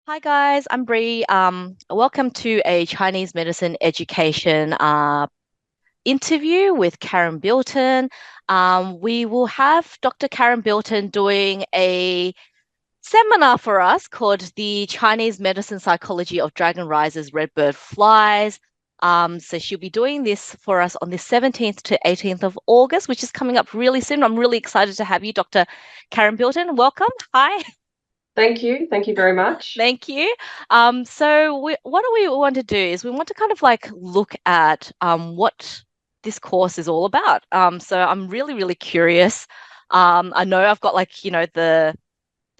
Hi guys, I'm Bree. Welcome to a Chinese medicine education interview with Karen Bilton. We will have Dr. Karen Bilton doing a seminar for us called the Chinese Medicine Psychology of Dragon Risers, Redbird Flies. So she'll be doing this for us on the 17th to 18th of August, which is coming up really soon. I'm really excited to have you, Dr. Karen Bilton. Welcome. Hi. Thank you. Thank you very much. Thank you. What do we want to do is we want to kind of like look at what this course is all about. So I'm really, really curious. I know I've got like, the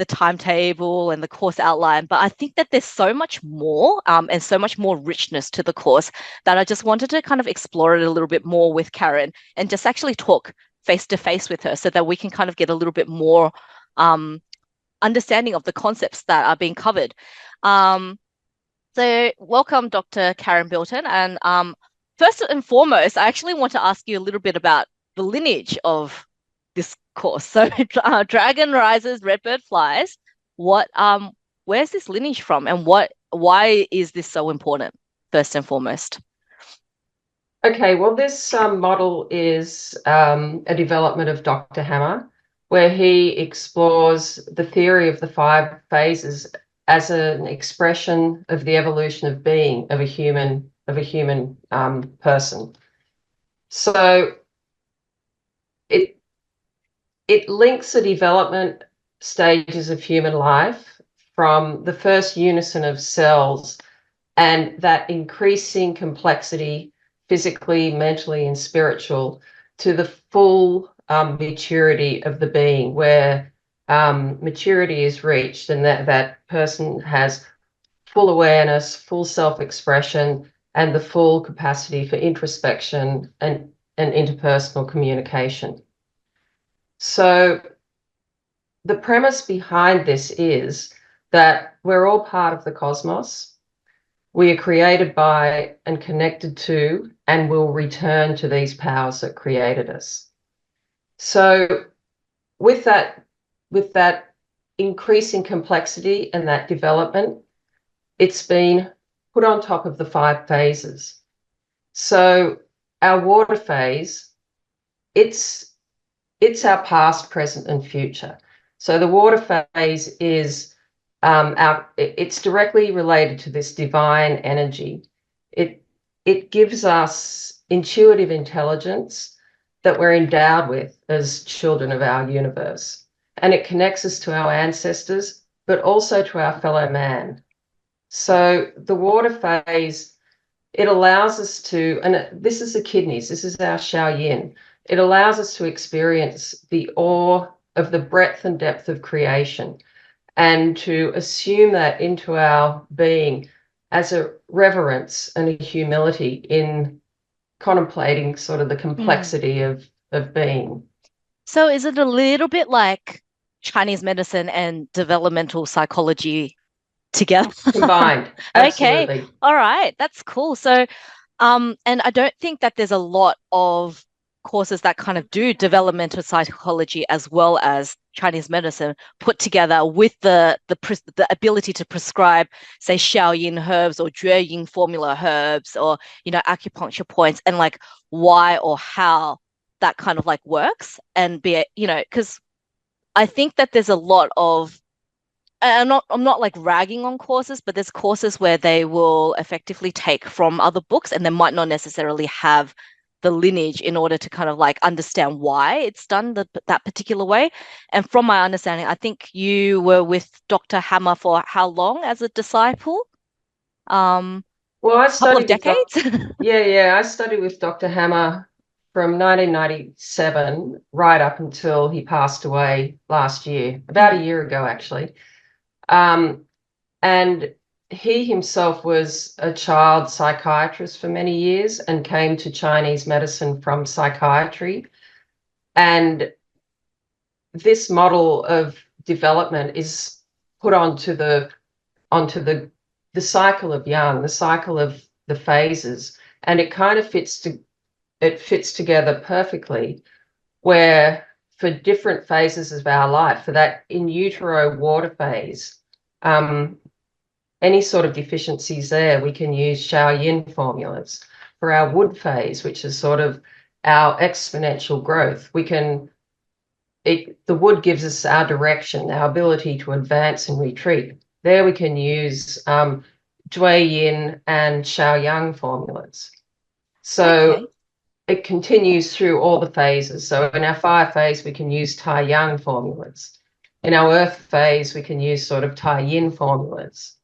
timetable and the course outline, but I think that there's so much more and so much more richness to the course that I just wanted to kind of explore it a little bit more with Karen and just actually talk face to face with her so that we can kind of get a little bit more um, understanding of the concepts that are being covered. Um, so, welcome, Dr. Karen Bilton. And first and foremost, I actually want to ask you a little bit about the lineage of this course. So, Dragon Rises, Redbird Flies. What, where's this lineage from, and why is this so important? First and foremost. Okay, well, this model is a development of Dr. Hammer, where he explores the theory of the five phases as an expression of the evolution of being of a human person. So it it links the development stages of human life from the first unison of cells and that increasing complexity, physically, mentally, and spiritual, to the full maturity of the being, where maturity is reached and that person has full awareness, full self-expression, and the full capacity for introspection and interpersonal communication. So the premise behind this is that we're all part of the cosmos. We are created by and connected to and will return to these powers that created us. So with that increasing complexity and that development, it's been put on top of the five phases. So our water phase, it's our past, present, and future. So the water phase is it's directly related to this divine energy. It gives us intuitive intelligence that we're endowed with as children of our universe. And it connects us to our ancestors, but also to our fellow man. So the water phase, it allows us to, and this is the kidneys, this is our Shao Yin. It allows us to experience the awe of the breadth and depth of creation and to assume that into our being as a reverence and a humility in contemplating sort of the Mm. complexity of being. So, is it a little bit like Chinese medicine and developmental psychology together? Combined, Okay. absolutely. All right. That's cool. So, and I don't think that there's a lot of courses that kind of do developmental psychology as well as Chinese medicine put together with the ability to prescribe, say, Shaoyin herbs or Jueyin formula herbs or, acupuncture points and like why or how that kind of like works and because I think that there's a lot of I'm not like ragging on courses, but there's courses where they will effectively take from other books and they might not necessarily have the lineage in order to kind of like understand why it's done that particular way. And from my understanding, I think you were with Dr. Hammer for how long as a disciple? Um, Well, I Couple of studied with decades? I studied with Dr. Hammer from 1997 right up until he passed away last year, about a Mm, year ago, actually. Um, and he himself was a child psychiatrist for many years and came to Chinese medicine from psychiatry. And this model of development is put onto the cycle of yang, the cycle of the phases, and it kind of fits together perfectly. Where for different phases of our life, for that in utero water phase, um, any sort of deficiencies there, we can use Yin formulas. For our wood phase, which is sort of our exponential growth, the wood gives us our direction, our ability to advance and retreat. There we can use Yin and Yang formulas. So Okay. it continues through all the phases. So in our fire phase, we can use Yang formulas. In our earth phase, we can use sort of Yin formulas.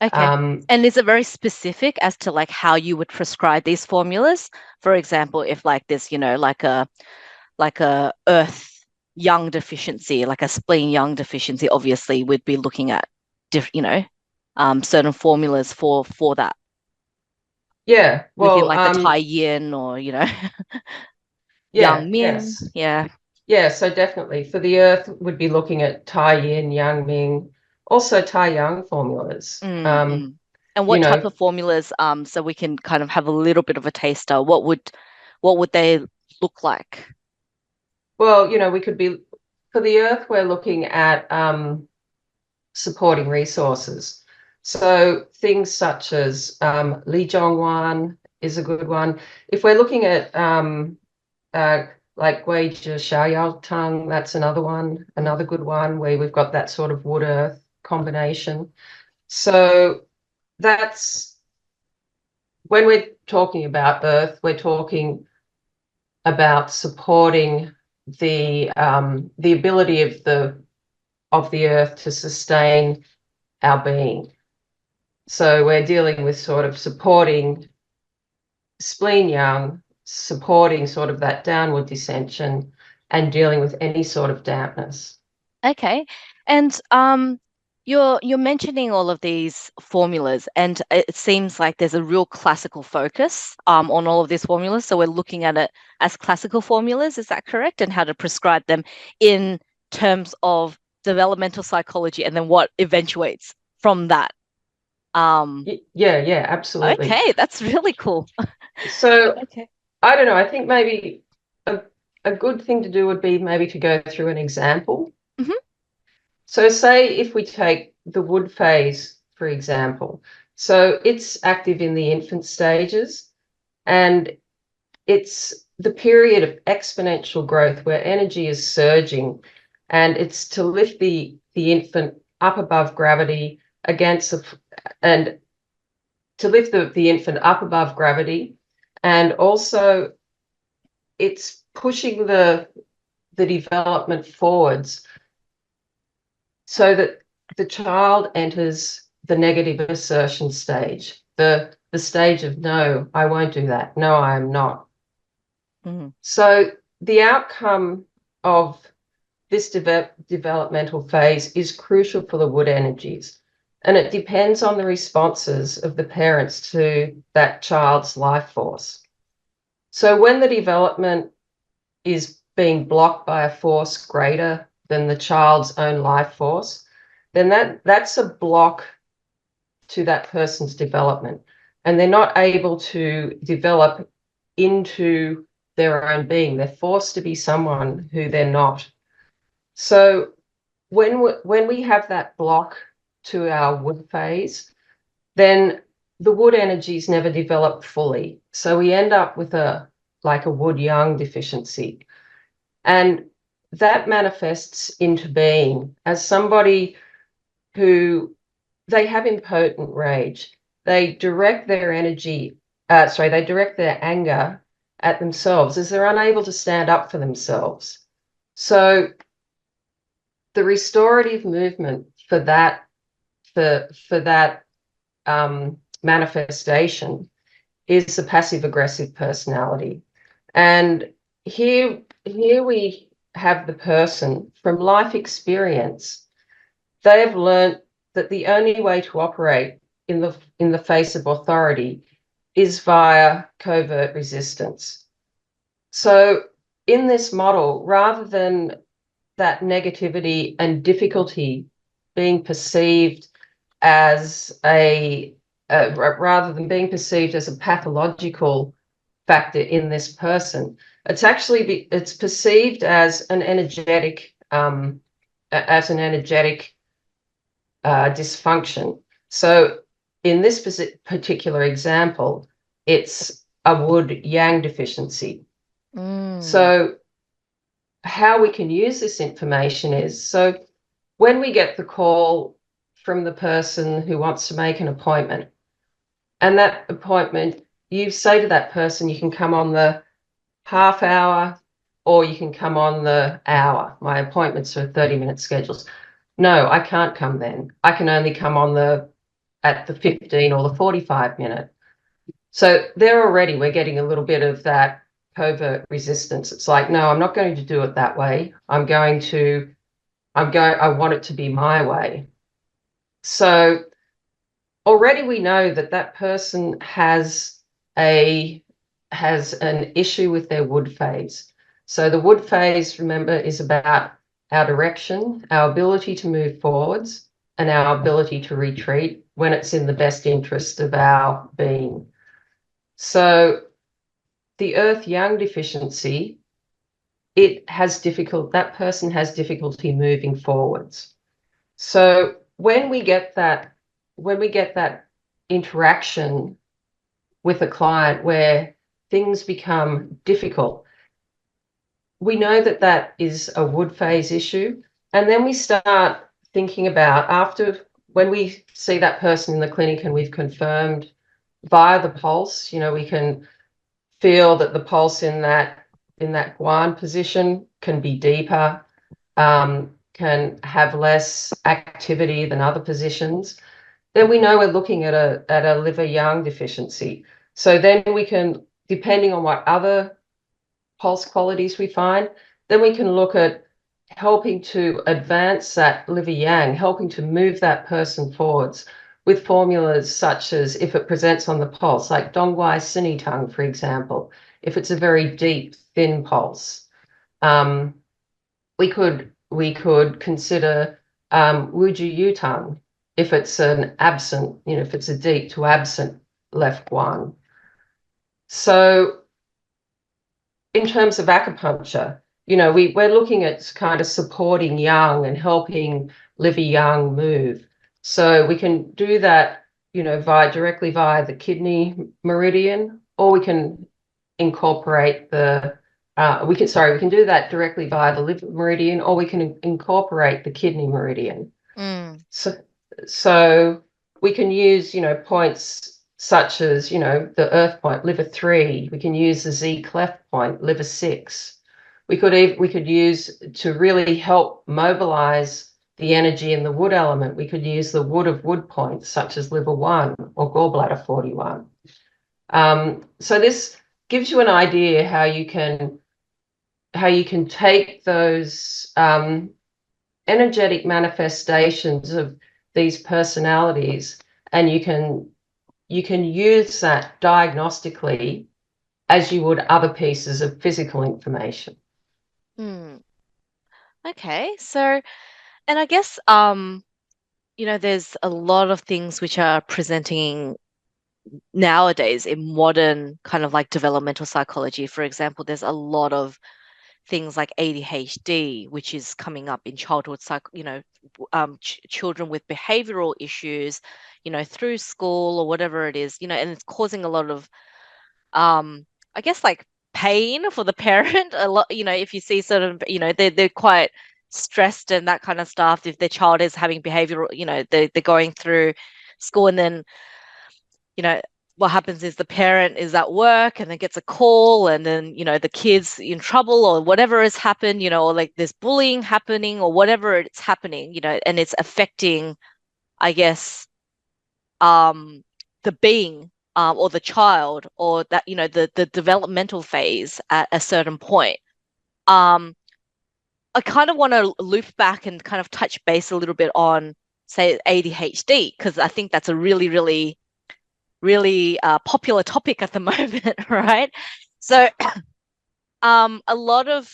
Okay. And is it very specific as to like how you would prescribe these formulas? For example, if like this, like a earth young deficiency, like a spleen young deficiency, obviously we'd be looking at certain formulas for that Yeah, within well, like the Tai Yin or, yeah, Yang Ming. yes. Yeah. Yeah, so definitely for the earth, would be looking at Tai Yin, Yang Ming, also Tai Yang formulas. Mm. And You what type know, of formulas, so we can kind of have a little bit of a taster, what would they look like? well, we could be, for the earth, we're looking at supporting resources. So things such as Li Zhongwan is a good one. If we're looking at uh, like Wei Zhi Xiaoyao Tang, that's another good one where we've got that sort of wood earth combination. So that's when we're talking about earth, we're talking about supporting the ability of the earth to sustain our being. So we're dealing with sort of supporting spleen yang, supporting sort of that downward descension, and dealing with any sort of dampness. Okay. And you're mentioning all of these formulas, and it seems like there's a real classical focus on all of these formulas. So we're looking at it as classical formulas, is that correct? And how to prescribe them in terms of developmental psychology and then what eventuates from that. Um, Yeah, absolutely. okay, that's really cool. So Okay. I don't know, I think maybe a, a good thing to do would be maybe to go through an example. Hmm. So say if we take the wood phase, for example, so it's active in the infant stages, and it's the period of exponential growth where energy is surging, and it's to lift the infant up above gravity against and to lift the infant up above gravity, and also it's pushing the development forwards so that the child enters the negative assertion stage, the stage of no, I won't do that. No, I am not. Hmm. So the outcome of this developmental phase is crucial for the wood energies, and it depends on the responses of the parents to that child's life force. So when the development is being blocked by a force greater than the child's own life force, then that's a block to that person's development. And they're not able to develop into their own being. They're forced to be someone who they're not. So when we have that block to our wood phase, then the wood energies never develop fully. So we end up with a wood yang deficiency. And that manifests into being as somebody who they have impotent rage. They direct their energy, they direct their anger at themselves as they're unable to stand up for themselves. So the restorative movement for that manifestation is the passive aggressive personality. And here we have the person from life experience. They have learned that the only way to operate in the face of authority is via covert resistance. So in this model, rather than that negativity and difficulty being perceived as rather than being perceived as a pathological factor in this person, it's perceived as an energetic dysfunction. So in this particular example, it's a wood-yang deficiency. Mm. So how we can use this information is, so when we get the call from the person who wants to make an appointment, and that appointment, you say to that person, you can come on the half hour or you can come on the hour. My appointments are 30-minute schedules. No, I can't come then. I can only come on at the 15 or the 45-minute. So there already we're getting a little bit of that covert resistance. It's like, no, I'm not going to do it that way. I want it to be my way. So already we know that that person has an issue with their wood phase. So the wood phase, remember, is about our direction, our ability to move forwards, and our ability to retreat when it's in the best interest of our being. So the earth yang deficiency, that person has difficulty moving forwards. So when we get that interaction with a client where things become difficult, we know that that is a wood phase issue. And then we start thinking about, after, when we see that person in the clinic and we've confirmed via the pulse, we can feel that the pulse in that guan position can be deeper, can have less activity than other positions. Then we know we're looking at a liver yang deficiency. So then we can, depending on what other pulse qualities we find, then we can look at helping to advance that liver yang, helping to move that person forwards with formulas such as, if it presents on the pulse, like Dongguai Sini Tongue, for example, if it's a very deep, thin pulse. We could consider Wuju Yutang if it's an absent, if it's a deep to absent left guan. So in terms of acupuncture, we're looking at kind of supporting yang and helping liver yang move. So we can do that, directly via the kidney meridian, or we can incorporate we can do that directly via the liver meridian, or we can incorporate the kidney meridian. Mm. So we can use, points such as, the earth point, liver 3. We can use the Z cleft point, liver 6. We could use, to really help mobilize the energy in the wood element, we could use the wood of wood points such as liver 1 or gallbladder 41. So this gives you an idea how you can take those energetic manifestations of these personalities, and you can use that diagnostically as you would other pieces of physical information. Mm. Okay. So, and I guess there's a lot of things which are presenting nowadays in modern kind of like developmental psychology. For example, there's a lot of things like ADHD, which is coming up in childhood children with behavioral issues, through school or whatever it is, and it's causing a lot of, I guess, like pain for the parent. A lot, if you see sort of, they're quite stressed and that kind of stuff. If their child is having behavioral, they're going through school, and then you know, what happens is the parent is at work and then gets a call, and then, the kid's in trouble or whatever has happened, or like there's bullying happening or whatever it's happening, and it's affecting, I guess, the being, or the child, or that, the developmental phase at a certain point. Um, I kind of want to loop back and kind of touch base a little bit on, say, ADHD, because I think that's a really, really really popular topic at the moment, right? So, a lot of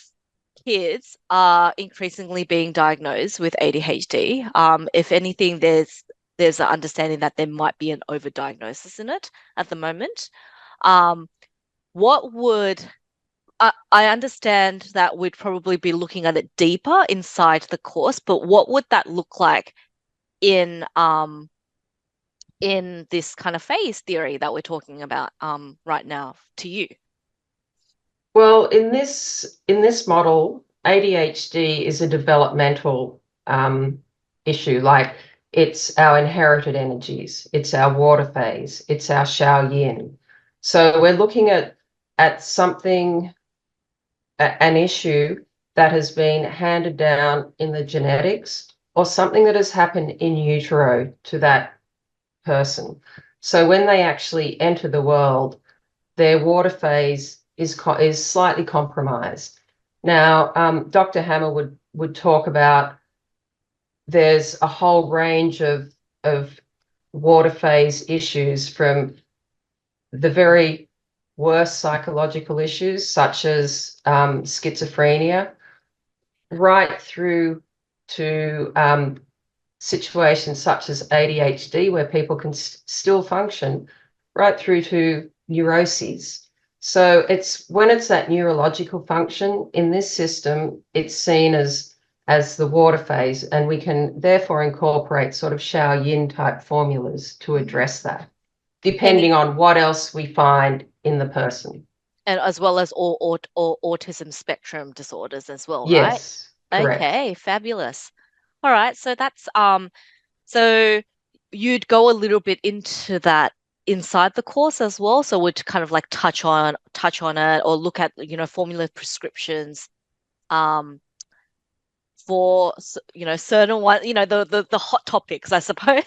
kids are increasingly being diagnosed with ADHD. If anything, there's an understanding that there might be an overdiagnosis in it at the moment. Um, what would I understand that we'd probably be looking at it deeper inside the course, but what would that look like in in this kind of phase theory that we're talking about right now to you? Well, in this model, ADHD is a developmental issue. Like, it's our inherited energies, it's our water phase, it's our Shao Yin. So we're looking at something, an issue that has been handed down in the genetics, or something that has happened in utero to that person. So when they actually enter the world, their water phase is slightly compromised. Now, Dr. Hammer would talk about there's a whole range of water phase issues, from the very worst psychological issues, such as schizophrenia, right through to situations such as ADHD, where people can still function, right through to neuroses. So it's when it's that neurological function in this system, it's seen as the water phase, and we can therefore incorporate sort of Shao Yin type formulas to address that, And depending on what else we find in the person. and as well as all autism spectrum disorders as well, right? Yes, correct. Okay, fabulous. All right, so that's so you'd go a little bit into that inside the course as well. So would kind of like touch on it or look at, formula prescriptions um for certain one, the hot topics, I suppose,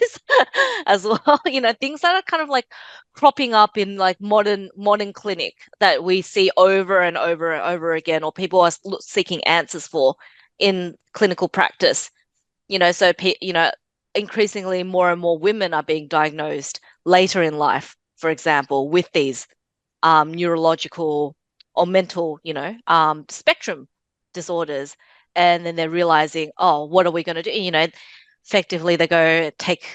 as well. Things that are kind of like cropping up in like modern clinic that we see over and over and over again, or people are seeking answers for in clinical practice. So increasingly more and more women are being diagnosed later in life, for example, with these neurological or mental, spectrum disorders. And then they're realizing, oh, what are we going to do? Effectively they go take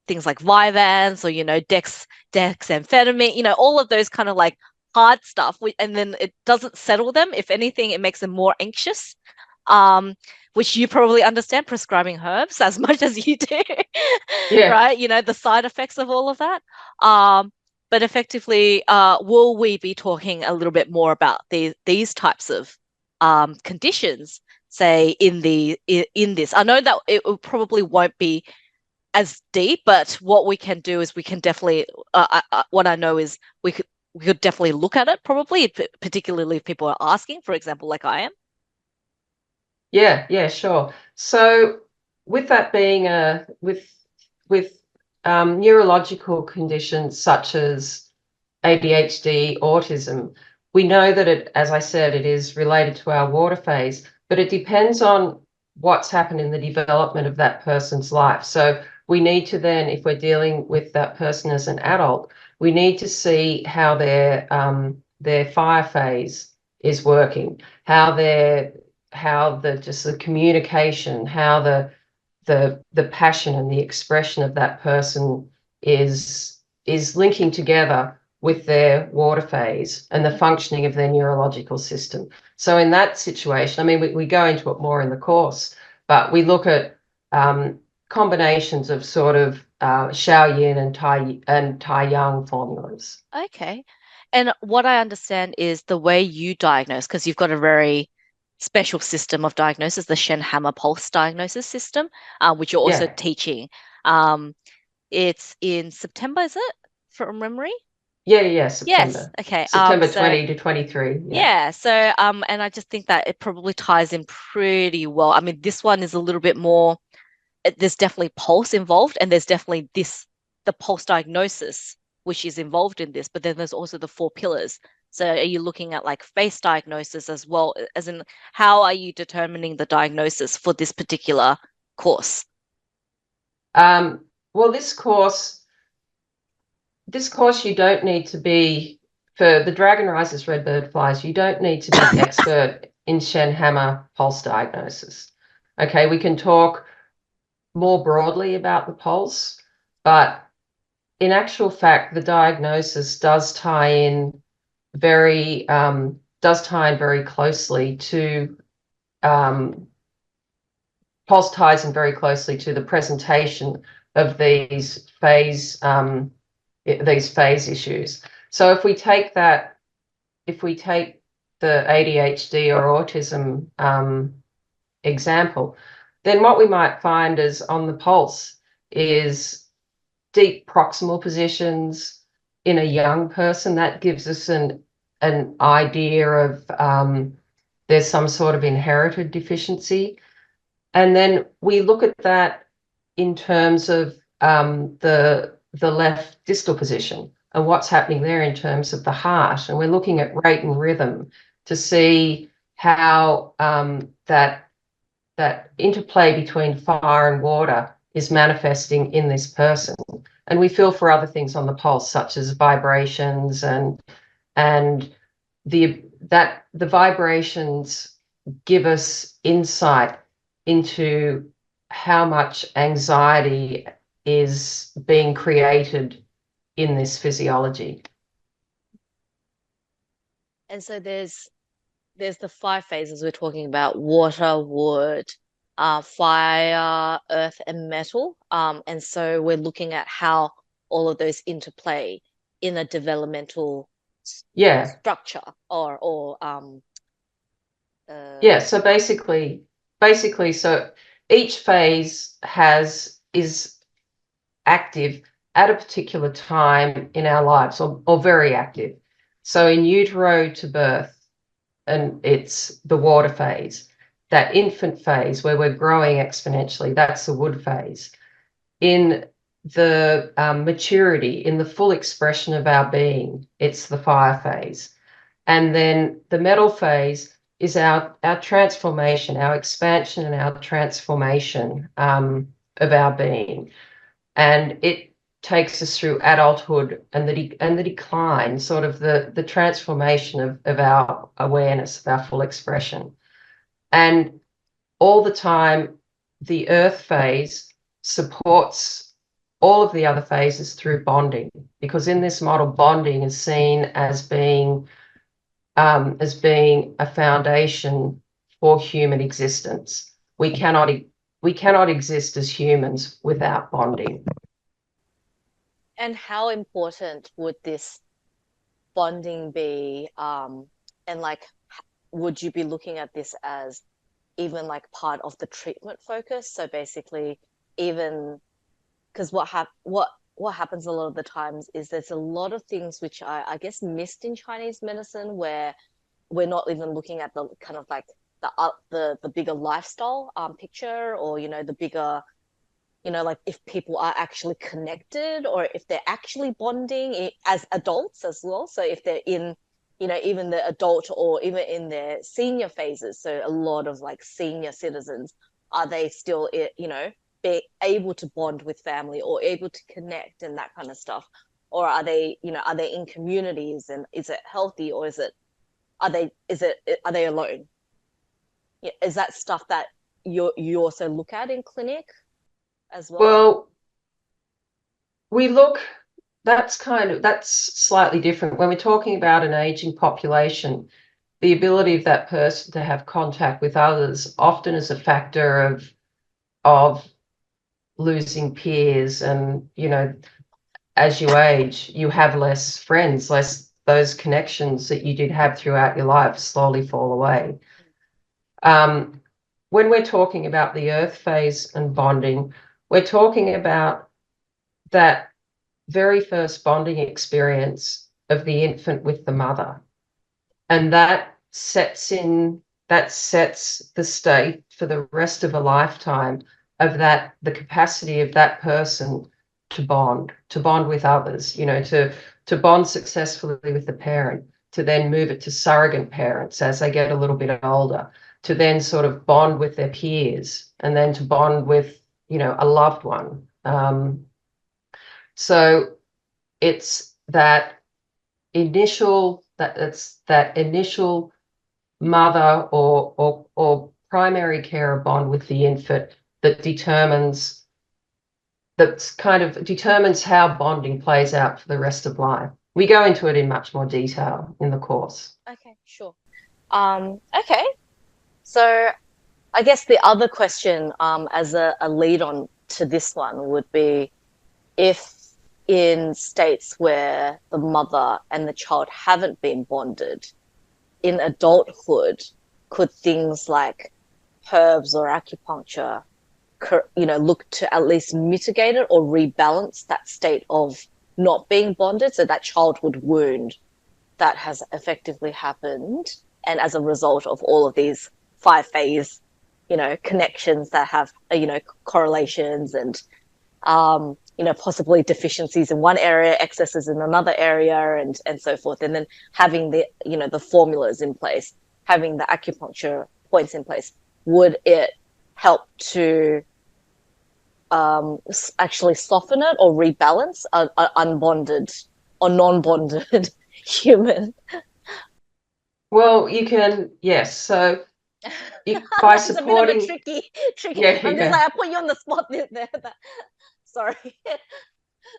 things like Vyvanse or, dexamphetamine, all of those kind of like hard stuff. And then it doesn't settle them. If anything, it makes them more anxious. Um, which you probably understand, prescribing herbs as much as you do, Yeah. right? The side effects of all of that. Um, but effectively, will we be talking a little bit more about these types of conditions, say in this? I know that it probably won't be as deep, but what we can do is we can definitely. What I know is we could definitely look at it, probably, particularly if people are asking, for example, like I am. Yeah, sure. So with that being with neurological conditions such as ADHD, autism, we know that it, as I said, it is related to our water phase, but it depends on what's happened in the development of that person's life. So we need to then, if we're dealing with that person as an adult, we need to see how their fire phase is working, how the just the communication, how the passion and the expression of that person is linking together with their water phase and the functioning of their neurological system. So in that situation, I mean, we go into it more in the course, but we look at combinations of sort of Shao Yin and Tai Yang formulas. Okay. And what I understand is the way you diagnose, because you've got a very special system of diagnosis, the Shen Hammer pulse diagnosis system, which you're also Yeah, teaching. Um, it's in September, is it? From memory? yeah, Yes. September. Okay. September 20 to 23. Yeah. Yeah. So and I just think that it probably ties in pretty well. I mean, this one is a little bit more, there's definitely pulse involved, and there's definitely the pulse diagnosis which is involved in this, but then there's also the four pillars. So are you looking at like face diagnosis as well, as in how are you determining the diagnosis for this particular course? Well, this course, you don't need to be, for the Dragon Rises Redbird Flies, you don't need to be expert in Shen Hammer pulse diagnosis. Okay, we can talk more broadly about the pulse, but in actual fact, the diagnosis does tie in very closely to um, pulse ties in very closely to the presentation of these phase issues. So if we take the ADHD or autism example, then what we might find is on the pulse is deep proximal positions in a young person. That gives us an idea of there's some sort of inherited deficiency. And then we look at that in terms of the left distal position and what's happening there in terms of the heart. And we're looking at rate and rhythm to see how that interplay between fire and water is manifesting in this person. And we feel for other things on the pulse, such as vibrations and the vibrations give us insight into how much anxiety is being created in this physiology. And so there's the five phases we're talking about: water, wood, fire, earth, and metal. And so we're looking at how all of those interplay in a developmental structure or yeah. So basically, so each phase is active at a particular time in our lives, or very active. So in utero to birth, and it's the water phase. That infant phase where we're growing exponentially, that's the wood phase. In the maturity, in the full expression of our being, it's the fire phase. And then the metal phase is our transformation, our expansion and our transformation of our being. And it takes us through adulthood and the decline, sort of the transformation of our awareness, of our full expression. And all the time, the earth phase supports all of the other phases through bonding, because in this model, bonding is seen as being a foundation for human existence. We cannot exist as humans without bonding. and how important would this bonding be? And like, would you be looking at this as even like part of the treatment focus? So basically, even because what happens a lot of the times is there's a lot of things which I guess missed in Chinese medicine, where we're not even looking at the kind of like the bigger lifestyle picture, or the bigger, like if people are actually connected, or if they're actually bonding as adults as well. So if they're in, even the adult or even in their senior phases, so a lot of like senior citizens, are they still, be able to bond with family or able to connect and that kind of stuff? Or are they, are they in communities, and is it healthy, or are they alone? Yeah, is that stuff that you also look at in clinic as well? Well, we look, that's slightly different. When we're talking about an aging population, the ability of that person to have contact with others often is a factor of losing peers, and as you age, you have less friends, less those connections that you did have throughout your life slowly fall away. When we're talking about the earth phase and bonding, we're talking about that very first bonding experience of the infant with the mother. And that sets the state for the rest of a lifetime of the capacity of that person to bond with others, to bond successfully with the parent, to then move it to surrogate parents as they get a little bit older, to then sort of bond with their peers, and then to bond with, a loved one. So it's it's that initial mother or primary carer bond with the infant that determines how bonding plays out for the rest of life. We go into it in much more detail in the course. Okay, sure. Okay. So I guess the other question, as a lead on to this one would be, if in states where the mother and the child haven't been bonded, in adulthood, could things like herbs or acupuncture, look to at least mitigate it or rebalance that state of not being bonded, so that childhood wound that has effectively happened, and as a result of all of these 5 phase, connections that have, correlations and, possibly deficiencies in one area, excesses in another area, and so forth. And then having the formulas in place, having the acupuncture points in place, would it help to actually soften it or rebalance an unbonded or non-bonded human? Well, you can, yes. So by It's a bit of a supporting, tricky. yeah, I'm just yeah. like, I put you on the spot there. Sorry.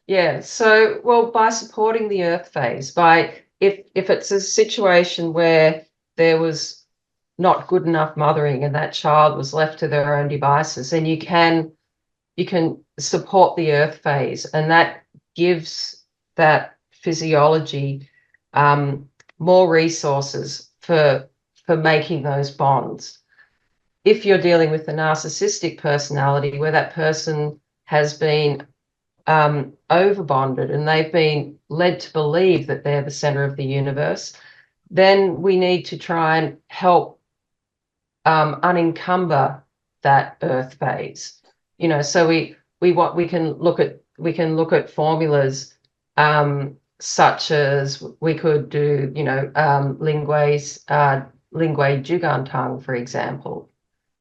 Yeah, so well, by supporting the earth phase, by if it's a situation where there was not good enough mothering and that child was left to their own devices, then you can support the earth phase, and that gives that physiology more resources for making those bonds. If you're dealing with a narcissistic personality where that person has been overbonded and they've been led to believe that they're the center of the universe, then we need to try and help unencumber that earth phase. So we can look at formulas, such as we could do, lingue jugantung, for example,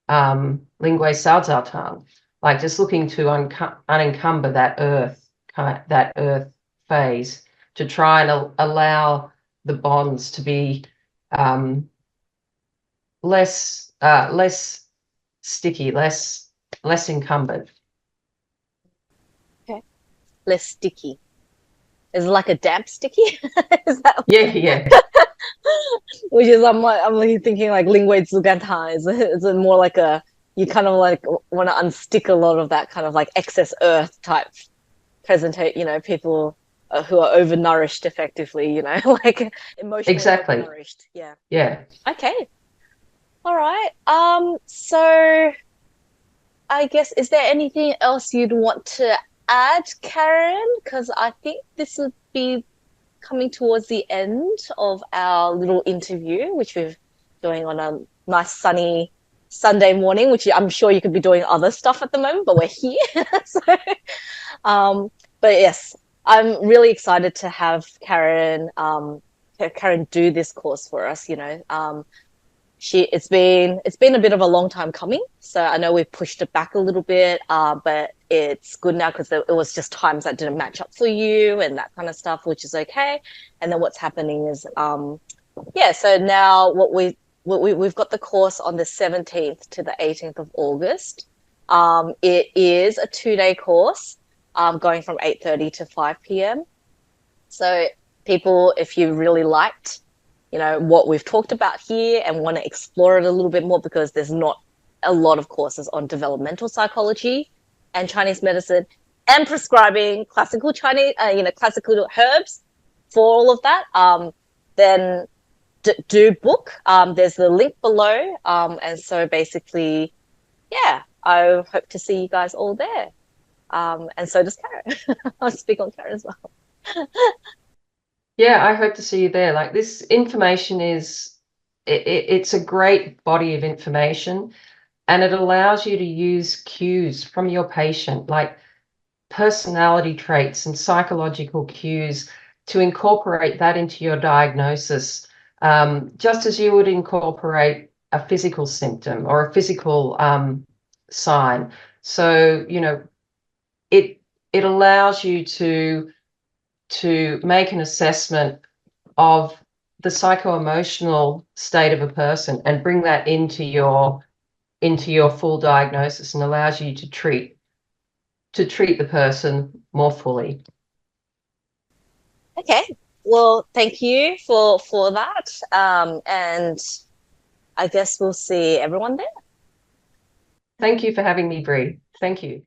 lingue salzartang, like just looking to unencumber that earth phase, to try and allow the bonds to be less sticky, less encumbered. Okay. Less sticky. Is it like a damp sticky? Is that Yeah, yeah, which is I'm like thinking like lingui zuganta is it more like a, you kind of like want to unstick a lot of that kind of like excess earth type presentate, people who are overnourished effectively, like emotionally exactly. overnourished. Yeah. Yeah. Okay. All right. So I guess, is there anything else you'd want to add, Karen? Because I think this would be coming towards the end of our little interview, which we're doing on a nice sunny Sunday morning, which I'm sure you could be doing other stuff at the moment, but we're here. So, um, but yes, I'm really excited to have Karen do this course for us. It's been a bit of a long time coming, so I know we've pushed it back a little bit, but it's good now because it was just times that didn't match up for you and that kind of stuff, which is okay. And then what's happening is, yeah, so now we've got the course on the 17th to the 18th of August. It is a 2-day course, going from 8:30 to 5 p.m. So people, if you really liked, what we've talked about here and want to explore it a little bit more, because there's not a lot of courses on developmental psychology and Chinese medicine and prescribing classical Chinese, classical herbs for all of that, then do book. There's the link below. And so basically, yeah, I hope to see you guys all there. And so does Karen. I'll speak on Karen as well. Yeah, I hope to see you there. Like, this information it's a great body of information, and it allows you to use cues from your patient, like personality traits and psychological cues, to incorporate that into your diagnosis, just as you would incorporate a physical symptom or a physical sign. So, it allows you to make an assessment of the psycho-emotional state of a person and bring that into your full diagnosis, and allows you to treat the person more fully. Okay. Well, thank you for that. And I guess we'll see everyone there. Thank you for having me, Bree. Thank you.